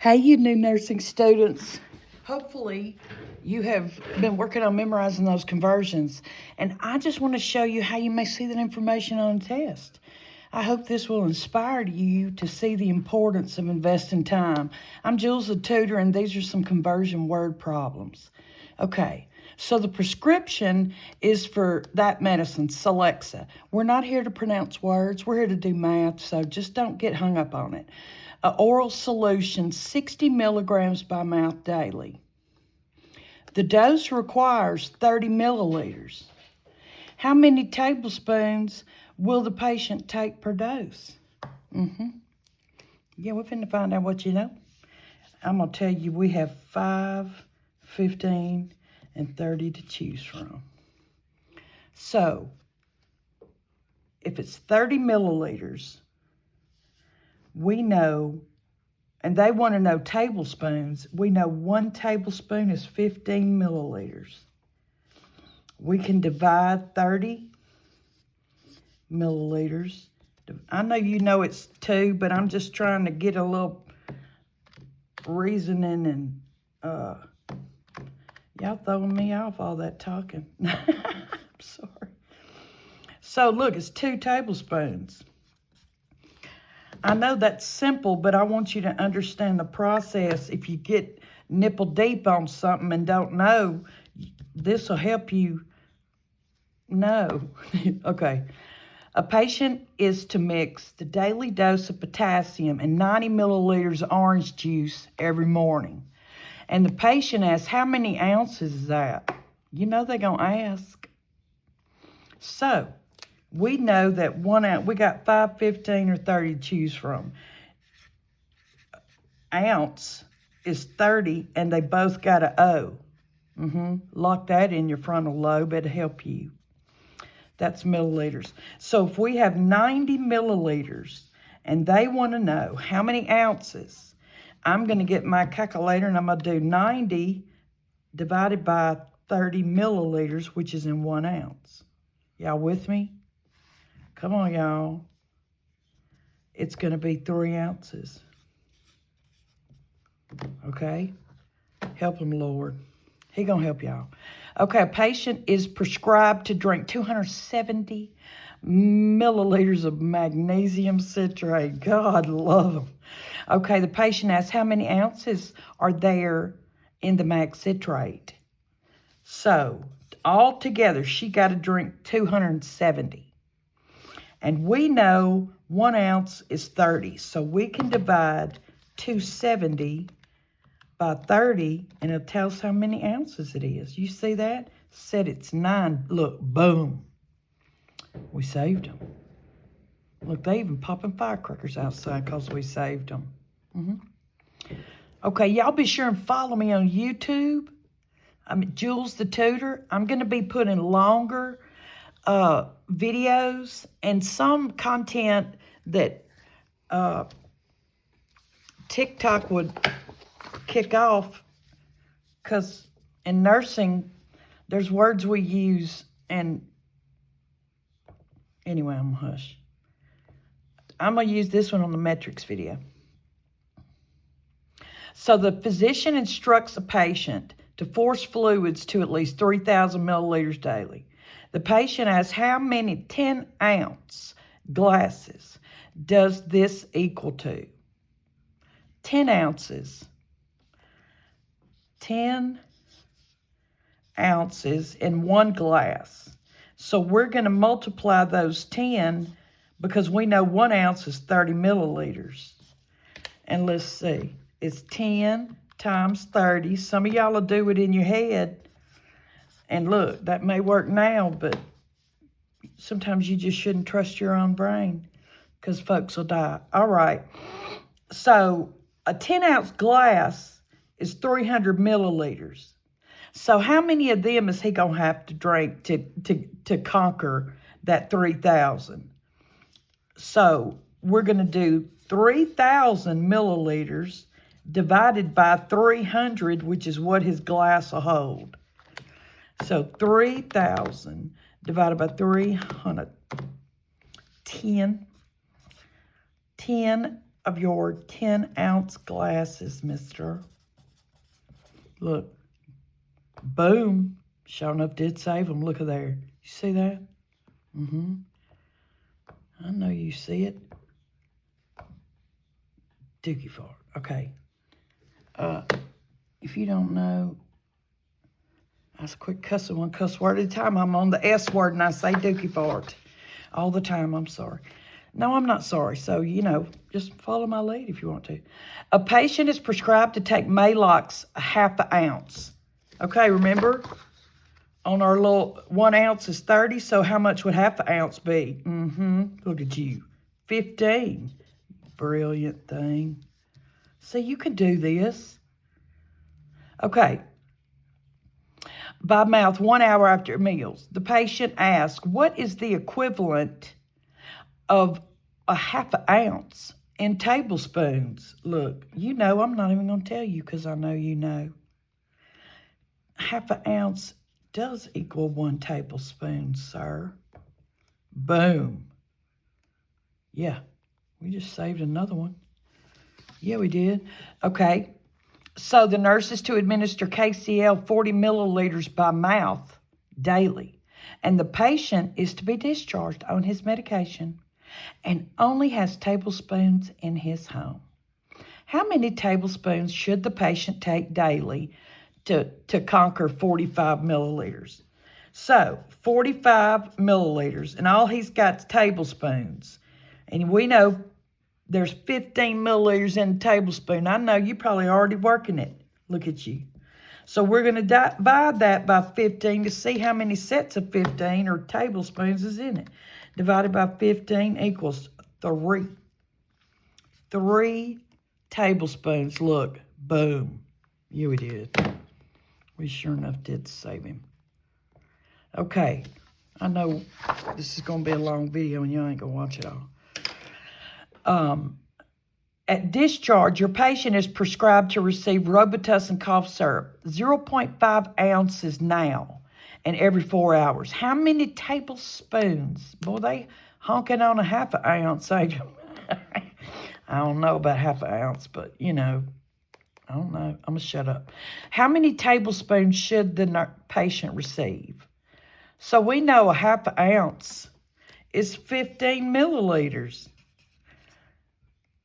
Hey, you new nursing students. Hopefully, you have been working on memorizing those conversions. And I just want to show you how you may see that information on a test. I hope this will inspire you to see the importance of investing time. I'm Jules, the tutor, and these are some conversion word problems. Okay, so the prescription is for that medicine, Celexa. We're not here to pronounce words. We're here to do math, so just don't get hung up on it. An oral solution, 60 milligrams by mouth daily. The dose requires 30 milliliters. How many tablespoons will the patient take per dose? Yeah, we're finna find out what you know. I'm going to tell you we have 5, 15, and 30 to choose from. So, if it's 30 milliliters, we know, and they want to know tablespoons, we know 1 tablespoon is 15 milliliters. We can divide 30 milliliters. I know you know it's 2, but I'm just trying to get a little reasoning and y'all throwing me off all that talking. I'm sorry. So look, it's 2 tablespoons. I know that's simple, but I want you to understand the process. If you get nipple deep on something and don't know, this will help you know. Okay. A patient is to mix the daily dose of potassium and 90 milliliters of orange juice every morning. And the patient asks, how many ounces is that? You know they're going to ask. So, we know that 1 ounce, we got 5, 15, or 30 to choose from. Ounce is 30, and they both got an O. Lock that in your frontal lobe, it'll help you. That's milliliters. So if we have 90 milliliters, and they want to know how many ounces, I'm going to get my calculator, and I'm going to do 90 divided by 30 milliliters, which is in 1 ounce. Y'all with me? Come on, y'all. It's going to be 3 ounces. Okay? Help him, Lord. He going to help y'all. Okay, a patient is prescribed to drink 270 milliliters of magnesium citrate. God love them. Okay, the patient asks how many ounces are there in the mag citrate. So, altogether, she got to drink 270. And we know 1 ounce is 30. So we can divide 270 by 30, and it'll tell us how many ounces it is. You see that? Said it's 9. Look, boom. We saved them. Look, they even popping firecrackers outside because we saved them. Okay, y'all be sure and follow me on YouTube. I'm Jules the Tutor. I'm going to be putting longer videos and some content that TikTok would kick off, because in nursing, there's words we use, and anyway, I'm going to hush. I'm going to use this one on the metrics video. So the physician instructs a patient to force fluids to at least 3,000 milliliters daily. The patient asks, how many 10-ounce glasses does this equal to? 10 ounces. 10 ounces in 1 glass. So we're going to multiply those 10 because we know 1 ounce is 30 milliliters. And let's see. It's 10 times 30. Some of y'all will do it in your head. And look, that may work now, but sometimes you just shouldn't trust your own brain because folks will die. All right. So a 10-ounce glass is 300 milliliters. So how many of them is he going to have to drink to conquer that 3,000? So we're going to do 3,000 milliliters divided by 300, which is what his glass will hold. So 3,000 divided by 300, 10 of your 10-ounce glasses, mister. Look. Boom. Sure enough did save them. Look at there. You see that? Mm-hmm. I know you see it. Dookie fart. Okay. If you don't know, I was quick cussing one cuss word at a time. I'm on the S word and I say dookie fart all the time. I'm sorry. No, I'm not sorry. So, just follow my lead if you want to. A patient is prescribed to take Maalox a half an ounce. Okay, remember? On our little 1 ounce is 30, so how much would half an ounce be? Look at you. 15. Brilliant thing. See, you can do this. Okay. By mouth 1 hour after meals. The patient asks, what is the equivalent of a half an ounce in tablespoons? Look, I'm not even going to tell you because I know you know. Half an ounce does equal 1 tablespoon, sir. Boom. Yeah, we just saved another one. Yeah, we did. Okay, so the nurse is to administer KCl 40 milliliters by mouth daily, and the patient is to be discharged on his medication and only has tablespoons in his home. How many tablespoons should the patient take daily to conquer 45 milliliters? So, 45 milliliters, and all he's got is tablespoons. And we know there's 15 milliliters in a tablespoon. I know you're probably already working it. Look at you. So we're going to divide that by 15 to see how many sets of 15 or tablespoons is in it. Divided by 15 equals 3. 3 tablespoons. Look, boom. Yeah, we did. We sure enough did save him. Okay, I know this is going to be a long video and you ain't going to watch it all. At discharge, your patient is prescribed to receive Robitussin cough syrup, 0.5 ounces now and every 4 hours. How many tablespoons? Boy, they honking on a half an ounce, ain't they? I don't know about half an ounce, but, I don't know. I'm going to shut up. How many tablespoons should the patient receive? So we know a half an ounce is 15 milliliters.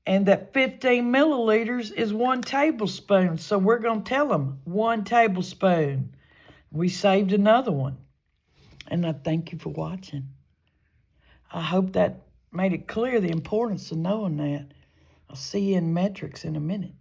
And that 15 milliliters is 1 tablespoon. So we're going to tell them 1 tablespoon. We saved another one. And I thank you for watching. I hope that made it clear the importance of knowing that. I'll see you in metrics in a minute.